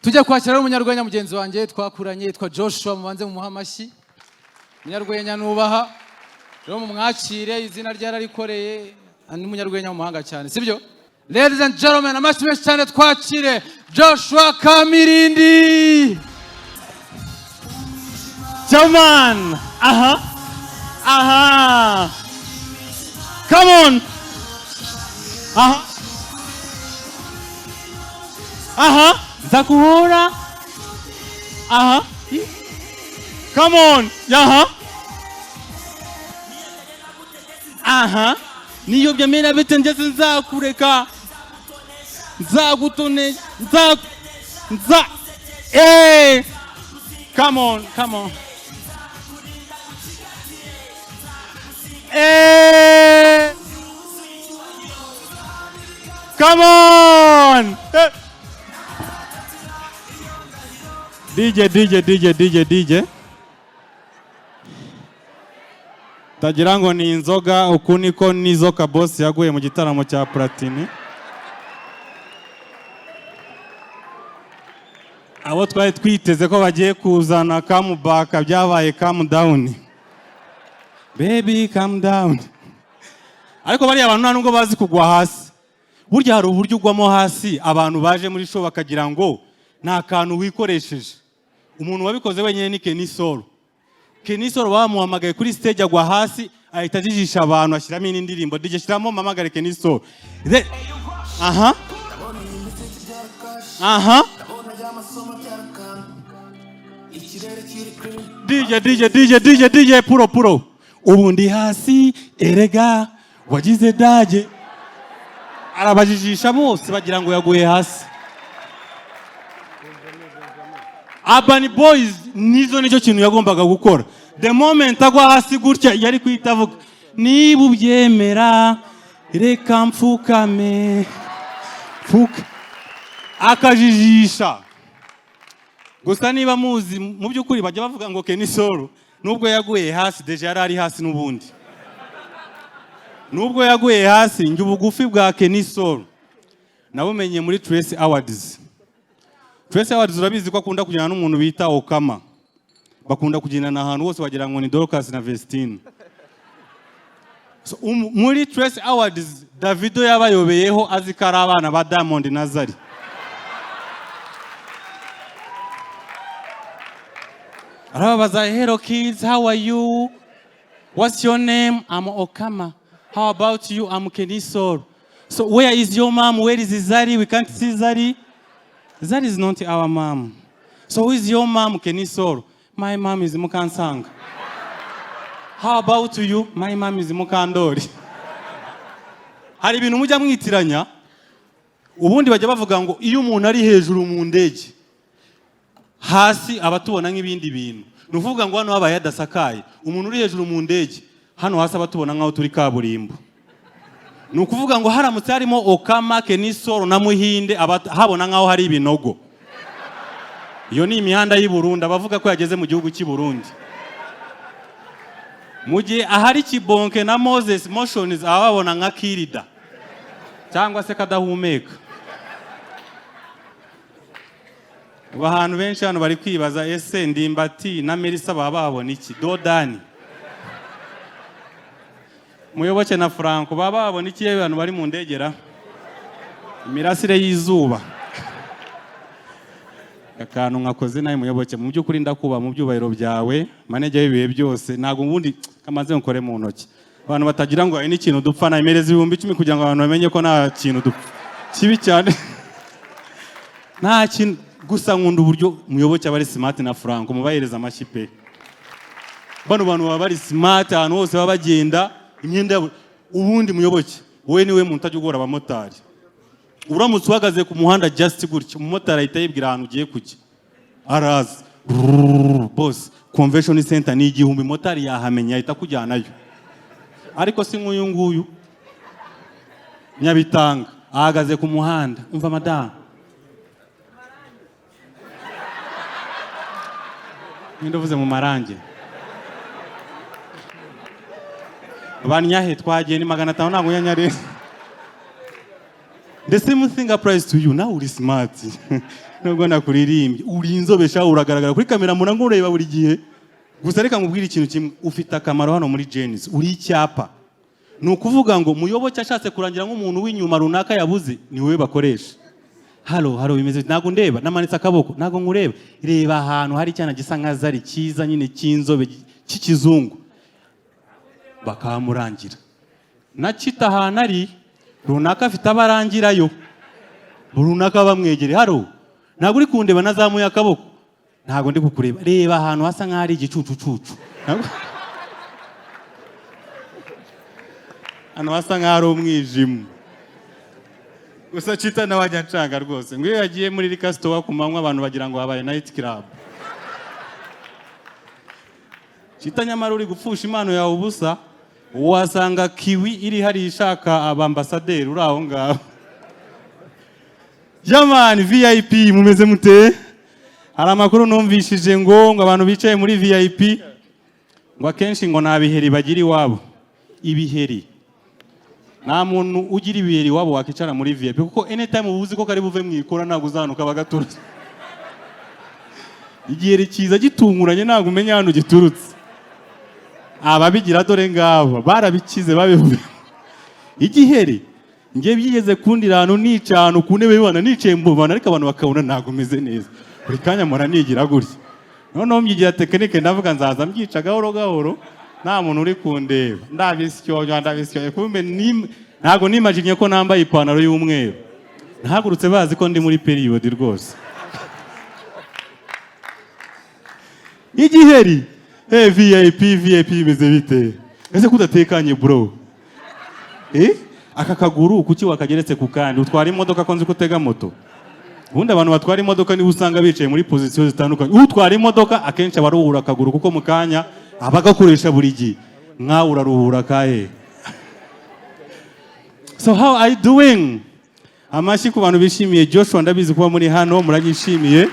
tujya kwakira umunyarwenya mugenzi wanjye twakuranye yitwa Joshua, mubanze mu muhamashyi. Umunyarwenya nubaha rero mumwakire, izina ryararikoreye, ni umunyarwenya mu mahanga cyane, sibyo? Ladies and gentlemen, amashyi menshi cyane twakire Joshua Kamirindi. Jaman, come on, Zakuhora, come on, niyo byamera bite njye nzakureka, nzagutone, come on, come on, DJ. Tagira ngo ni inzoga, uku niko nizoka boss yaguye mu gitaramo cya Platini. Abo twari twiteze ko bagiye kuzana comeback, byabaye calm down. Baby calm down. Ariko bari abantu nubwo bazi kugwa hasi. Burya hari uburyo ugwamo hasi, abantu baje muri show bakagira ngo nta kantu wikoresheje. Umuntu wabikoze wenyine ni Kenny Solo. Kenny Solo bamuhamagaye kuri stage agwa hasi, ahita ajijisha abantu ashyiramo indirimbo. DJ shyiramo mamagare Kenny Solo. DJ puro. Ubundi hasi erega wagize daje. Arabajijisha bose bagira ngo yaguye hasi. Urban Boys nizo nicyo kintu yagombaga gukora. The moment agwa hasi gutya yari kwitavuga niba ubyemera reka mfukame akajijisha. Gusa niba muzi mu by'ukuri bajya bavuga ngo Kenny Solo nubwo yaguye hasi deja yari hasi n'ubundi. Nubwo yaguye hasi njye ubugufi bwa Kenny Solo nabumenye muri Trace Awards. Trace Awards urabizi ko akunda kujyana n'umuntu bita Okama. Bakunda kugendana ahantu hose bagira ngo ni Dorcas na Vestine. So muri Trace Awards Davido yabayobeyeho azikara abana ba Diamond na Zari. Arabaza, hello kids, how are you? What's your name? I'm Okama. How about you? I'm Kenny Solo. So where is your mom? Where is Zari? We can't see Zari. Zari is not our mom. So who is your mom, Kenny Solo? My mom is Mukansanga. How about you? My mom is Mukandori. Hari ibintu mujya mwitiranya. Ubundi bajya bavuga ngo iyo umuntu ari hejuru mu ndege hasi abatubona nk'ibindi bintu. Nuvuga ngo hano habaye adasakaye. Umuntu uri hejuru mu ndege hano hasi abatubona nkaho turi kaburimbo. Nukuvuga ngo haramutse harimo Okama, Kenny Solo na Muhinde habona nkaho hari ibinogo. Iyo ni imihanda y'u Burundi abavuga ko yageze mu gihugu cy'i Burundi. Mu gihe ahari Kibonke na Moses Motions ababona nka Kirida cyangwa se kadahumeka. Ahantu benshi hano bari kwibaza ese Ndimbati na Melissa bababona iki? Dodani Muyoboke na Franco bababona iki abantu bari mu ndegera? Imirasire y'izuba. Akantu nkakoze naye Muyoboke mu by'ukuri ndakuba mu byubahiro byawe manege y'ibihe byose ntago ubundi kamaze nkore mu ntoki. Abantu batagira ngo ari n'ikintu dupfa na imereze 10,000 kugira ngo abantu bamenye ko nta kintu dupfa. Kibi cyane. Nta kintu gusa nkunda uburyo Muyoboke abari smart na Franco mubahereza amashipe. Bano bantu baba bari smart ahantu hose baba bagenda imyenda ubundi Muyoboke wowe niwe muntu utajya ugora abamotari. Uramutse uhagaze ku muhanda just gutya umumotari ahita yibwira ahantu ugiye kujya. Araza boss convention center ni 1000 motari yahamenya ahita kujyanayo. Ariko si nk'uyu nguyu Nyabitanga ahagaze ku muhanda umva madam Nindovuze mu marange Banyahe twagiye ni 500 ntango yanyare The same thing applies to you. Now uri smart. Nubwo nakuririmbye. Uri inzobe sha uragaragara kuri kamera muna ngureba buri gihe. Gusa reka nkubwire ikintu kimwe ufite akamaro hano muri Genesis. Uri icyapa. Ni ukuvuga ngo muyoboke ashatse kurangira nk'umuntu w'inyuma runaka yabuze ni wowe bakoresha. Halo bimeze ntago ndeba namanitse akaboko ntago nkureba. Reba ahantu hari cyana gisa nka zari cyiza nyine cy'inzobe cy'ikizungu. Bakamurangira. Nakita ahantu ari runaka afite abarangirayo. Runaka bamwegere haro. Ntago uri kundeba nazamuye akaboko. Ntago ndi kukureba. Reba ahantu hasa nka hari igicucucucu. Hano hasa nka hari umwijima. Gusa Chita nawe ajya ncanga rwose. Ngo iyo yagiye muri Liquor Store ku manywa abantu bagira ngo habaye night club. Chita nyamara uri gupfusha impano yawe ubusa. Wasanga kiwi iri hari ishaka abambasaderi uri aho ngaho. Jamani VIP mumeze mute? Hari amakuru numvishije ngo abantu bicaye muri VIP ngo akenshi ngo nabiheri bagira iwabo. Ibiheri. Nta muntu ugira ibiheri iwabo wakicara muri VIP kuko anytime ubuzi ko kari buve mwikora ntago uzanuka bagatura. Igiheri kiza gitunguranye ntago umenya hano giturutse. Ababigira dore ngabo barabikize babivuye. Igiheri ngiye byigeze kundira hano nicano ku ntebe y'ibana nicaye mbubana ariko abantu bakabona ntago meze neza. Buri kanya mora nigira gutya. Noneho myigira tekinike ndavuga nzaza mbyica gahoro gahoro nta muntu uri kundeba. Ndabisyo kumbe ntago nimagine ko nambaye ipantaro y'umweru. Ntahagurutse bazi ko ndi muri period rwose. Igiheri VIP meze bite? Ese kudatekanye bro? Aka kaguru kuki wakageretse ku kandi utwara imodoka ko nzi kutega moto. Ubundi abantu batwara imodoka niba usanga bicaye muri position zitandukanye. Utwara imodoka akenshi abaruhura akaguru kuko mukanya abagakoresha buri gihe. Nkawe uraruhura kahe. So how are you doing? Amashi ku bantu bishimiye Joshua ndabizi kuba muri hano muranyishimiye.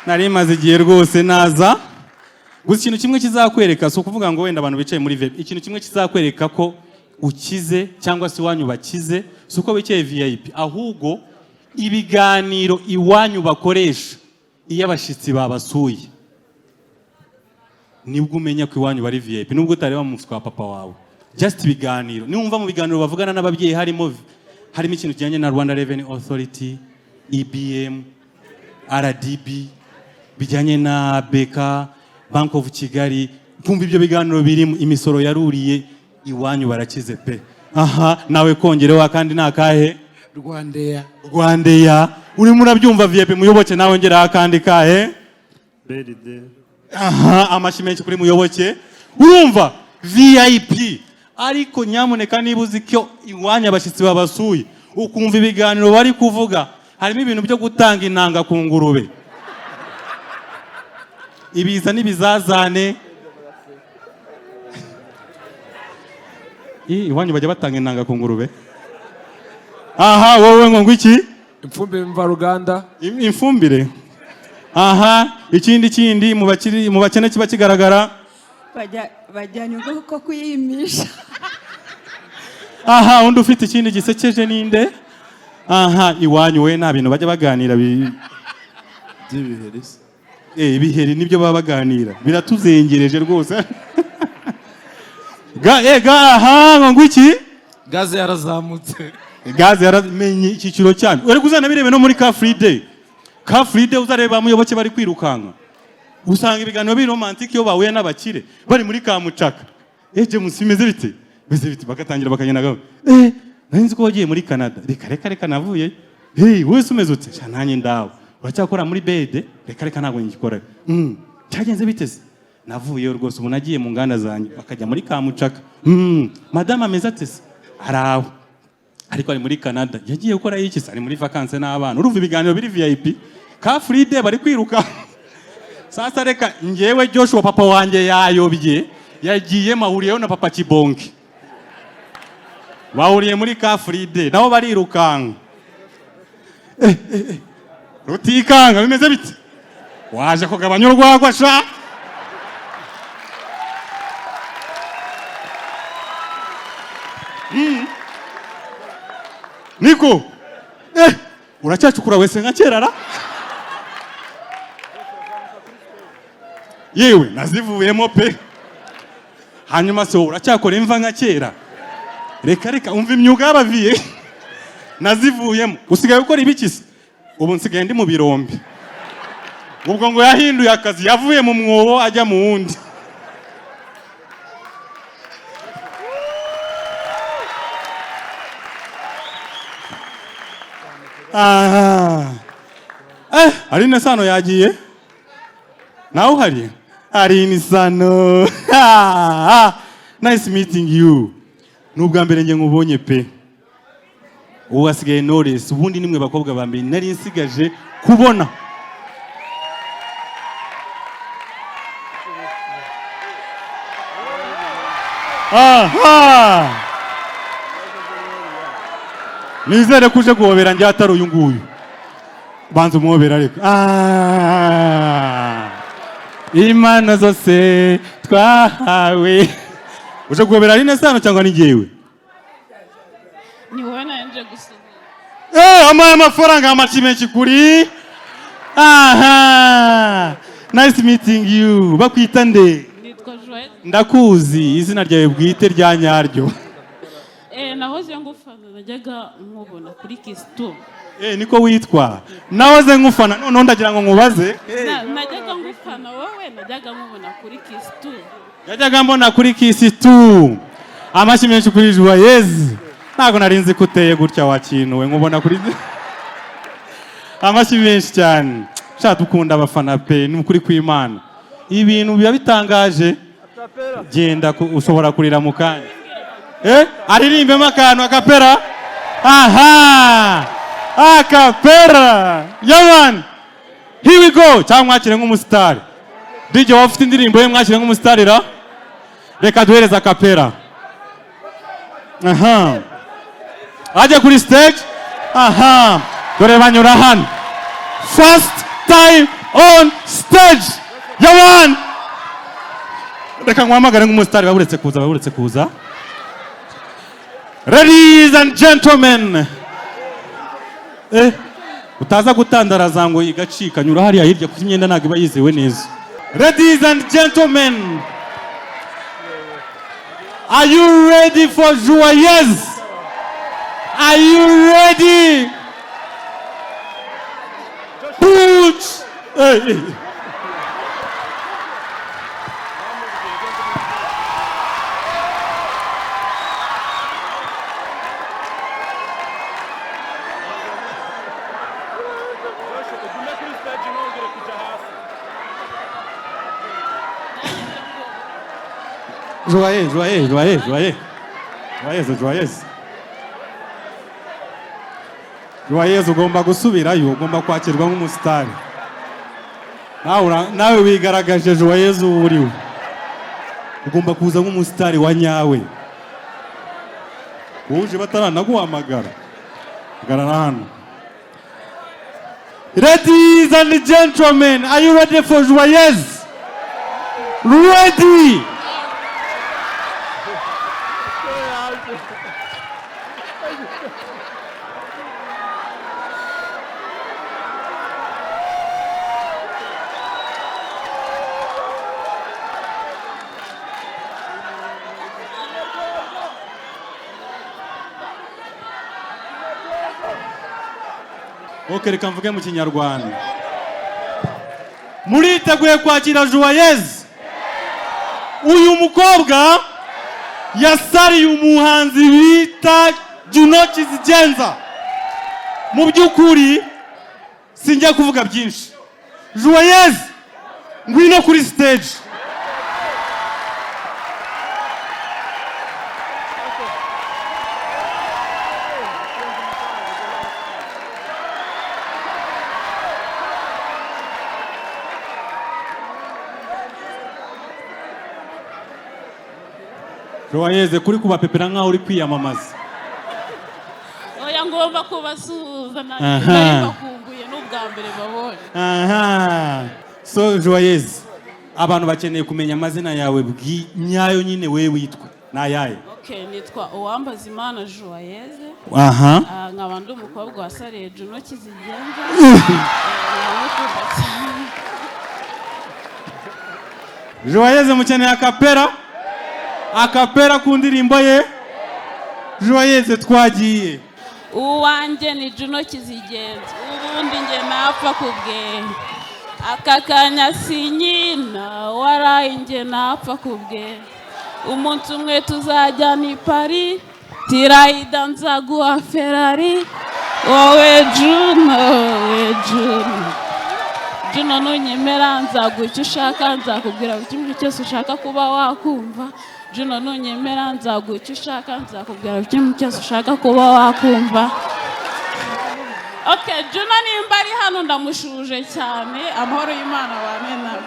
Nari maze igihe rwose naza. Gusa ikintu kimwe kizakwereka so kuvuga ngo wenda abantu bicaye muri VIP. Ikintu kimwe kizakwereka ko ukize cyangwa se iwanyu bakize suko bicaye VIP ahubwo ibiganiro iwanyu bakoresha iyo abashitsi babasuye nibwo umenya ko iwanyu bari VIP nubwo utareba mu mutwe wa papa wawe just ibiganiro niwumva mu biganiro bavugana n'ababyeyi harimo ikintu kijyanye na Rwanda Revenue Authority, EBM, RDB bijyanye na BK, Bank of Kigali kumva ibyo biganiro birimo imisoro yaruriye iwanyu barakize pe. Aha nawe kongereho kandi nakahe Rwandeya uri murabyumva VIP muyoboke nawe ngera kandi kahe Beride. Aha amashimenshi kuri muyoboke urumva VIP ariko nyamuneka nibuzi ko iwanyu abashitsi babasuye ukumva ibiganiro bari kuvuga harimo ibintu byo gutanga inanga ku ngurube ibiza n'ibizazane iwanyu bajya batanga inanga ku ngurube. Aha wowe ngo iki? Ifumbire mvaruganda. Ifumbire. Aha ikindi mu bakene kiba kigaragara. Bajyanye ko kuyimisha. Aha undi ufite ikindi gisekeje ninde? Aha iwanyu we nta bintu bajya baganira by'ibiheri. Ibiheri nibyo baba baganira. Biratuzengereje rwose. Aha ngo iki? Gaze yarazamutse. Gaze yaramenye ikiciro cyane. Uri kuzana birebe no muri Car Free Day. Car Free Day uzareba muyoboke bari kwirukanka. Usanga ibiganiro bi romantic yo bahuye n'abakire bari muri Kamucaka. James bimeze bite? Beze bite bakatangira bakagenda gaho. Nzi ko wagiye muri Canada. Reka navuye. Wese umeze ute? Nanye ndawo. Uracyakora muri bede? Reka ntabwo ngikora. Cyagenze biteze. Navuye rwose ubu nagiye mu nganda zanjye bakajya muri Kamucaka. Madame ameze atese. Araho. Ariko ari muri Canada. Yagiye gukora iki se? Ari muri vacances n'abana. Urumva ibiganiro biri VIP. Car Free Day bari kwiruka. Sasa reka ngewe Joshua papa wanjye yayobye yagiye mahuriyeho na papa Kibonke. Bahuriye muri Car Free Day nabo barirukanka. Rutikanga bimeze bite? Waje kugabanya urwagwa sha? niko uracyacukura wese nka kera ra yewe nazivuyemo pe hanyuma se uracyakora imva nka kera reka umva imyuga y'abaviye nazivuyemo usigaye gukora ibikisi ubu nsigaye ndi mu birombe ubwo ngo yahinduye akazi yavuye mu mwobo ajya mu wundi Aline Sano yagiye nawe uhari Aline Sano nice meeting you nubwa mbere nge nkubonye pe ubu wasigaye Knowless ubundi nimwe bakobwa ba mbere nari nsigaje kubona nizere kuje guhobera njye atari uyu nguyu banza umuhobera ariko imana zose twahawe uje guhobera Aline Sano cyangwa ni njyewe ni wowe nanje gusubira amaye amafaranga amaci menshi kuri nice meeting you bakwita nde nitwa Joël ndakuzi izina ryawe bwite rya nyaryo nahoze ngufana najyaga nkubona kuri Kisto niko witwa nahoze nkufana none ndagira ngo nkubaze najyaga ngufana wowe najyaga nkubona kuri Kisto yajyaga mbona kuri Kisto amaci menshi kuri Joyeuse ntago narinzi kuteye gutya wakinuwe nkubona kuri amaci menshi cyane shaka ukunda abafana pe n'ukuri kw'Imana ibintu biba bitangaje genda ushobora kurira mu kanya aririmbemo akantu akapera akapera yaman here we go cyangwa mwakire nk'umusitari DJ wafite indirimbo ye mwakire nk'umusitari ra reka duhereza akapera ajya kuri stage dore banyura hano first time on stage yaman reka nkwamagare nk'umusitari baburetse kuza ladies and gentlemen utaza gutandaraza ngo igacika nyura hariya hirya kuko imyenda ntabwo iba yizewe neza ladies and gentlemen are you ready for Joyeuse are you ready put Joyeuse ugomba gusubirayo ugomba kwakirwa nk'umusitari nawe wigaragaje Joyeuse uriwe ugomba kuza nk'umusitari wa nyawe uje bataranaguhamagara garana hano ladies and gentlemen are you ready for Joyeuse ready reka mvuge mu Kinyarwanda muriteguye kwakira Joyeuse uyu mukobwa yasariye umuhanzi bita Juno Kizigenza mu by'ukuri sinjya kuvuga byinshi Joyeuse ngwino kuri stage Joyeuse kuri kubapepera nkaho uri kwiyamamaza oya ngomba kubasuhuza nari bakumbuye n'ubwa mbere babonye so Joyeuse abantu bakeneye kumenya amazina yawe nyayo nyine wewe witwa nayaye. Okay, nitwa Uwambazimana Joyeuse. Aha. Nkaba ndi umukobwa wa Sare Juno Kizigenza. Joyeuse mukeneye akapera ku ndirimbo ye. Joyeuse twagiye. Uwanjye ni Juno Kizigenza, ubundi nge napfa kubwe. Aka kanya sinyina waraye nge napfa kubwe. Umunsi umwe tuzajyana i Paris, tirayida nzaguha Ferrari. Wowe Juno nunyemera nzaguha icyo ushaka, nzakubwira buri kimwe cyose ushaka kuba wakumva. Juno nunyemera nzaguha icyo ushaka, nzakubwira buri kimwe cyose ushaka kuba wakumva. Okay, Juno nimba ari hano ndamushuje cyane, amahoro y'Imana bane nawe.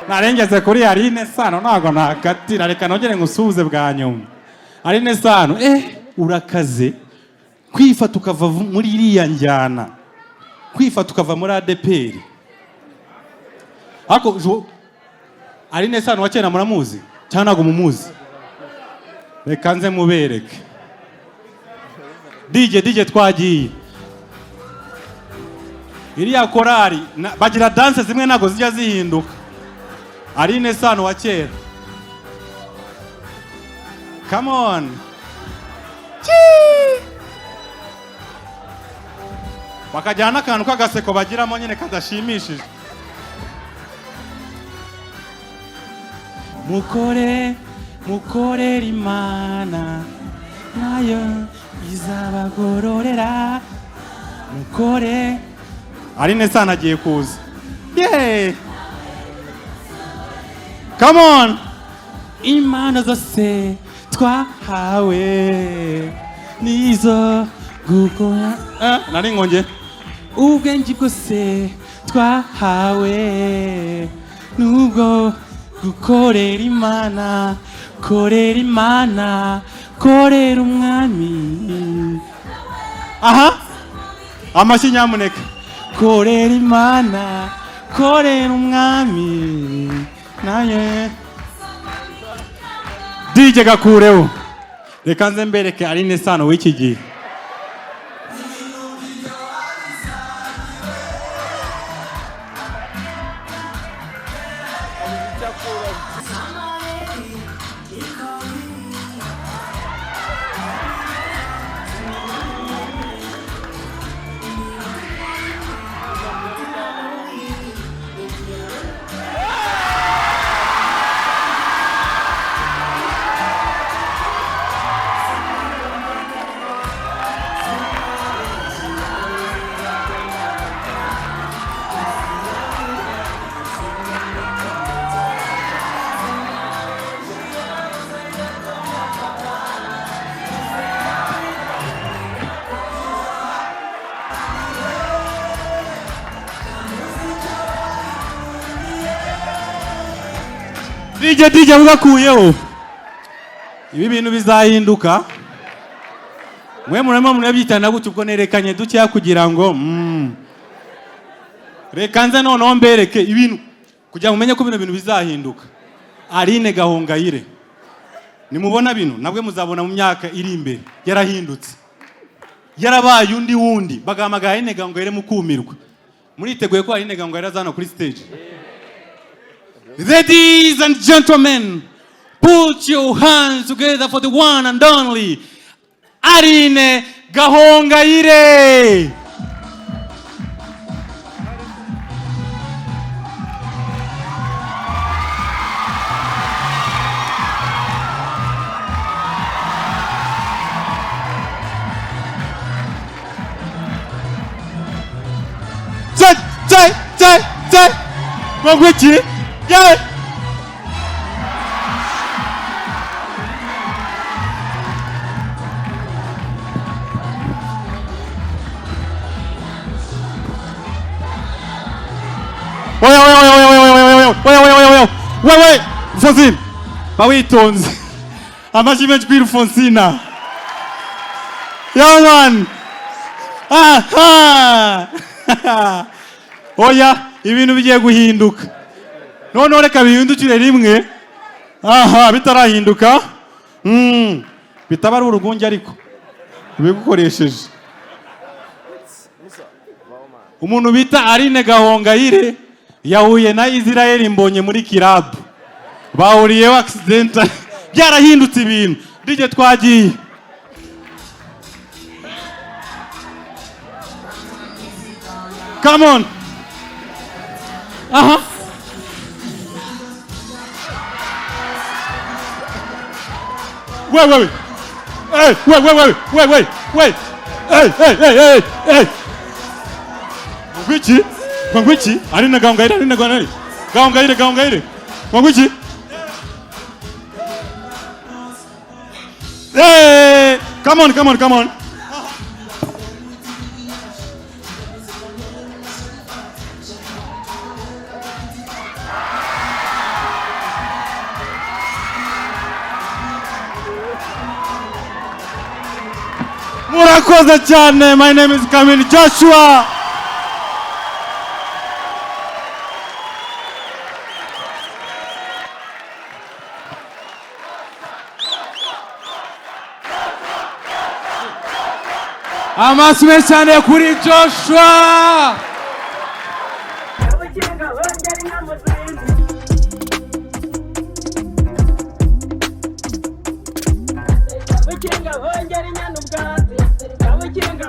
Narengeze kuri Aline Sano ntago nakatira, reka nongere ngusuhuze bwa nyuma. Aline Sano, urakaze kwifata ukava muri iriya njyana, kwifata ukava muri ADPR. Ako Aline Sano wakena muramuzi cyangwa ntago mumuzi? Reka nze mubereke. DJ twagiye. Iriya korari bagira dance zimwe nago zijya zihinduka. Aline Sano wa kera. Come on. Bakajyana akantu k'agaseko bagiramo nyine kadashimishije. Mukorera Imana nayo izabagororera. Mukore. Aline Sano agiye kuza. Yeah. Come on. Imana zose twahawe nizo gukora. Nari ngonje. Ubwenge bwose twahawe nubwo gukorera Imana, korera Imana, korera umwami. Aha. Amashyi nyamuneka. Korera Imana, korera umwami. Naye DJ gakureho. Reka nze mbereke Aline Sano w'iki gihe. DJ mugakuyeho. Ibi bintu bizahinduka. Mwe murimo munabyitana gutyo ubwo nerekanye ducya kugira ngo reka nze noneho mbereke ibintu kugira ngo umenye ko bino bintu bizahinduka. Aline Gahongayire. Nimubona bino nabwe muzabona mu myaka iri imbere yarahindutse. Yarabaye undi wundi bagamagaye Aline Gahongayire mukumirwa. Muriteguye ko Aline Gahongayire azana kuri stage. Ladies and gentlemen, put your hands together for the one and only Aline Gahongayire. Mangwiki. Yeah. Wait, Fonsine. Bawitonze. Amashyi menshi kuri Fonsina. Yeah, man. Oya, ibintu bigiye guhinduka. None reka bihindukire rimwe. Bitarahinduka. bitaba ari urugunge ariko bigukoresheje. Umuntu bita Aline Gahongayire yahuye na Israel Mbonye muri kirabu, bahuriyeho accident byarahindutse ibintu. DJ twagiye. Come on. Aha. Wait. Hey, wait. Hey. Gwangwichi? Aline Gahongayire. Gahongayire. Gwangwichi? Hey! Come on. Murakoze cyane. My name is Kamini Joshua. Amasume cyane kuri Joshua. Kabukinga hongera inyana ubwatsi, kabukinga